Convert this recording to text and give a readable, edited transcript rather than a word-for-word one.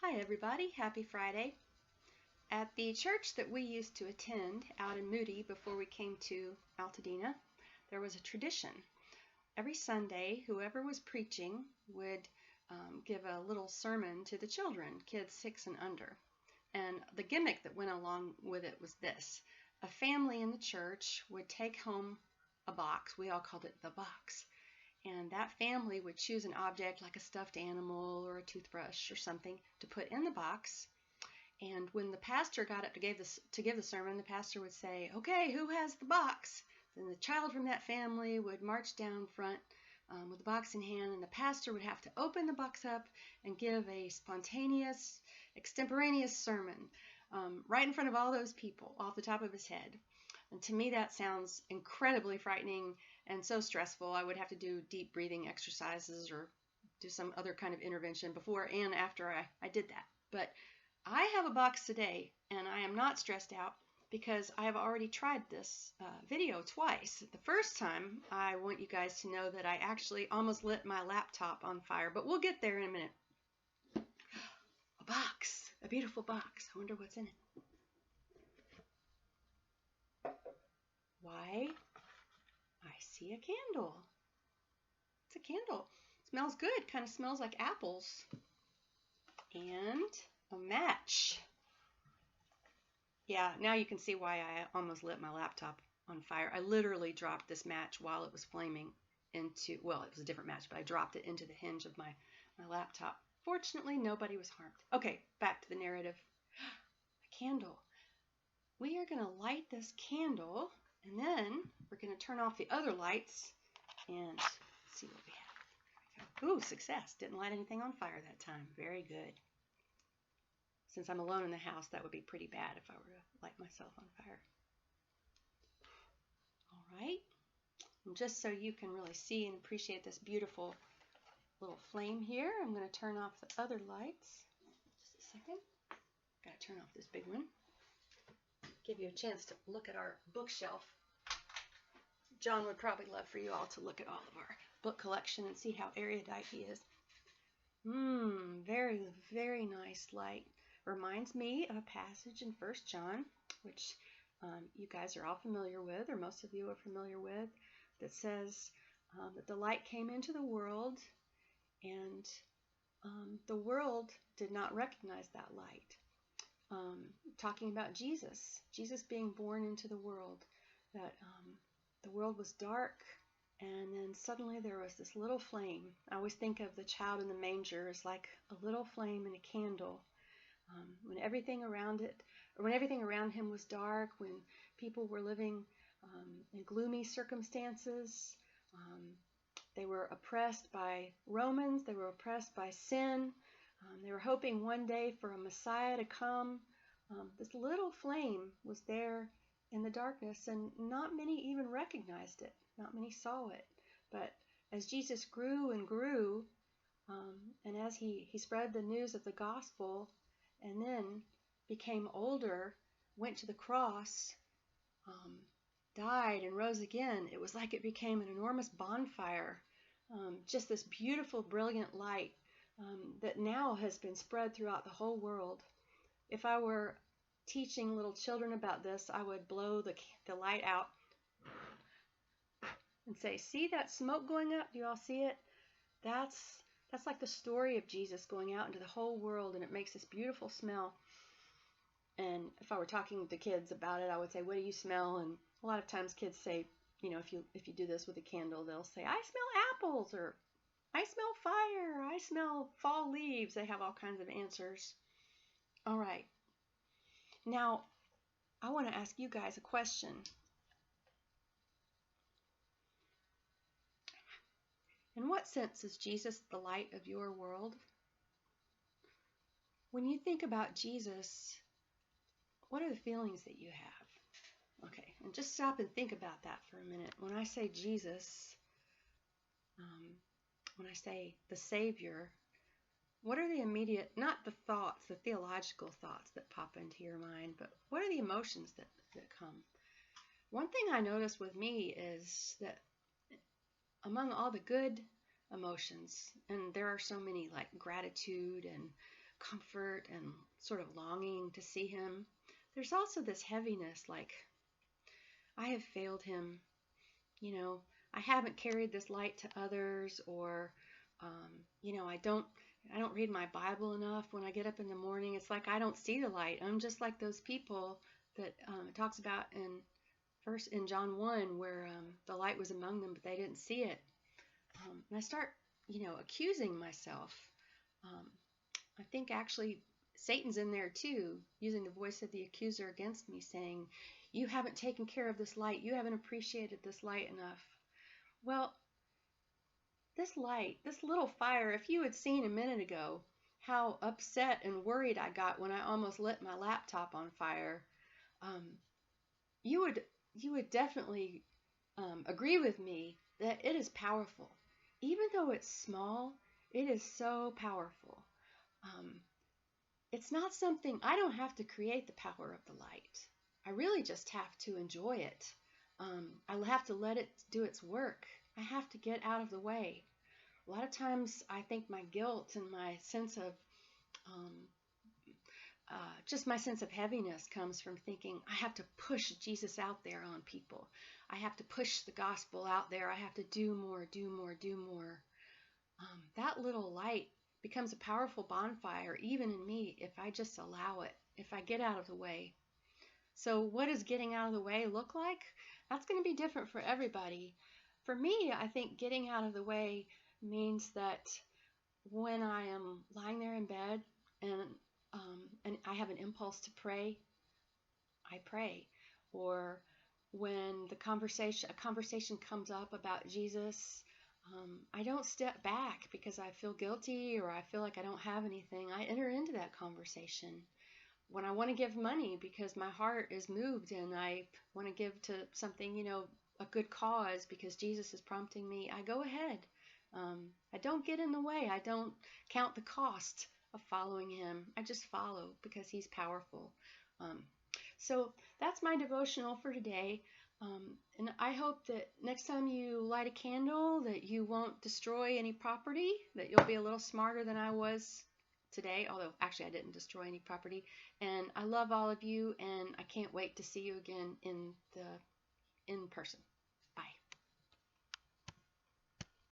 Hi everybody, happy Friday. At the church that we used to attend out in Moody before we came to Altadena, there was a tradition. Every Sunday, whoever was preaching would give a little sermon to the children, kids 6 and under. And the gimmick that went along with it was this. A family in the church would take home a box. We all called it the box. And that family would choose an object like a stuffed animal or a toothbrush or something to put in the box. And when the pastor got up to give the sermon, the pastor would say, "Okay, who has the box?" Then the child from that family would march down front with the box in hand, and the pastor would have to open the box up and give a spontaneous, extemporaneous sermon right in front of all those people off the top of his head. And to me, that sounds incredibly frightening and so stressful. I would have to do deep breathing exercises or do some other kind of intervention before and after I did that. But I have a box today, and I am not stressed out because I have already tried this video twice. The first time, I want you guys to know that I actually almost lit my laptop on fire, but we'll get there in a minute. A box, a beautiful box. I wonder what's in it. Why? I see a candle. It's a candle. It smells good. Kind of smells like apples. And a match. Yeah, now you can see why I almost lit my laptop on fire. I literally dropped this match while it was flaming into, well, it was a different match, but I dropped it into the hinge of my laptop. Fortunately, nobody was harmed. Okay, back to the narrative. A candle. We are going to light this candle, and then we're going to turn off the other lights and see what we have. Ooh, success. Didn't light anything on fire that time. Very good. Since I'm alone in the house, that would be pretty bad if I were to light myself on fire. All right. And just so you can really see and appreciate this beautiful little flame here, I'm going to turn off the other lights. Just a second. Got to turn off this big one. Give you a chance to look at our bookshelf. John would probably love for you all to look at all of our book collection and see how erudite he is. Very, very nice light. Reminds me of a passage in 1 John, which you guys are all familiar with, or most of you are familiar with, that says that the light came into the world, and the world did not recognize that light. Talking about Jesus being born into the world, that the world was dark, and then suddenly there was this little flame. I always think of the child in the manger as like a little flame in a candle. When everything around him was dark, when people were living in gloomy circumstances, they were oppressed by Romans, they were oppressed by sin, they were hoping one day for a Messiah to come. This little flame was there in the darkness, and not many even recognized it. Not many saw it. But as Jesus grew and grew, and as he spread the news of the gospel, and then became older, went to the cross, died and rose again, it was like it became an enormous bonfire. Just this beautiful, brilliant light that now has been spread throughout the whole world. If I were teaching little children about this, I would blow the light out and say, "See that smoke going up? Do you all see it? That's like the story of Jesus going out into the whole world, and it makes this beautiful smell." And if I were talking to kids about it, I would say, "What do you smell?" And a lot of times kids say, you know, if you do this with a candle, they'll say, "I smell apples," or "I smell fire," "I smell fall leaves." They have all kinds of answers. All right. Now, I want to ask you guys a question. In what sense is Jesus the light of your world? When you think about Jesus, what are the feelings that you have? Okay, and just stop and think about that for a minute. When I say Jesus, when I say the Savior, what are the immediate, not the thoughts, the theological thoughts that pop into your mind, but what are the emotions that come? One thing I notice with me is that among all the good emotions, and there are so many like gratitude and comfort and sort of longing to see him. There's also this heaviness, like, I have failed him. I haven't carried this light to others, or, I don't read my Bible enough. When I get up in the morning, it's like I don't see the light. I'm just like those people that it talks about in John 1, where the light was among them, but they didn't see it. And I start, accusing myself. Um, I think actually Satan's in there too, using the voice of the accuser against me, saying, you haven't taken care of this light. You haven't appreciated this light enough. Well, this light, this little fire, if you had seen a minute ago how upset and worried I got when I almost lit my laptop on fire, um, you would definitely agree with me that it is powerful. Even though it's small, it is so powerful. Um, it's not something, I don't have to create the power of the light. I really just have to enjoy it. I have to let it do its work. I have to get out of the way. A lot of times I think my guilt and my sense of um, just my sense of heaviness comes from thinking I have to push Jesus out there on people. I have to push the gospel out there. I have to do more, do more, do more. That little light becomes a powerful bonfire, even in me, if I just allow it, if I get out of the way. So what does getting out of the way look like? That's going to be different for everybody. For me, I think getting out of the way means that when I am lying there in bed and I have an impulse to pray, I pray. Or when a conversation comes up about Jesus, I don't step back because I feel guilty or I feel like I don't have anything. I enter into that conversation. When I want to give money because my heart is moved and I want to give to something, a good cause because Jesus is prompting me, I go ahead. I don't get in the way. I don't count the cost of following him. I just follow because he's powerful. So that's my devotional for today. And I hope that next time you light a candle that you won't destroy any property, that you'll be a little smarter than I was today, although actually I didn't destroy any property. And I love all of you, and I can't wait to see you again in person.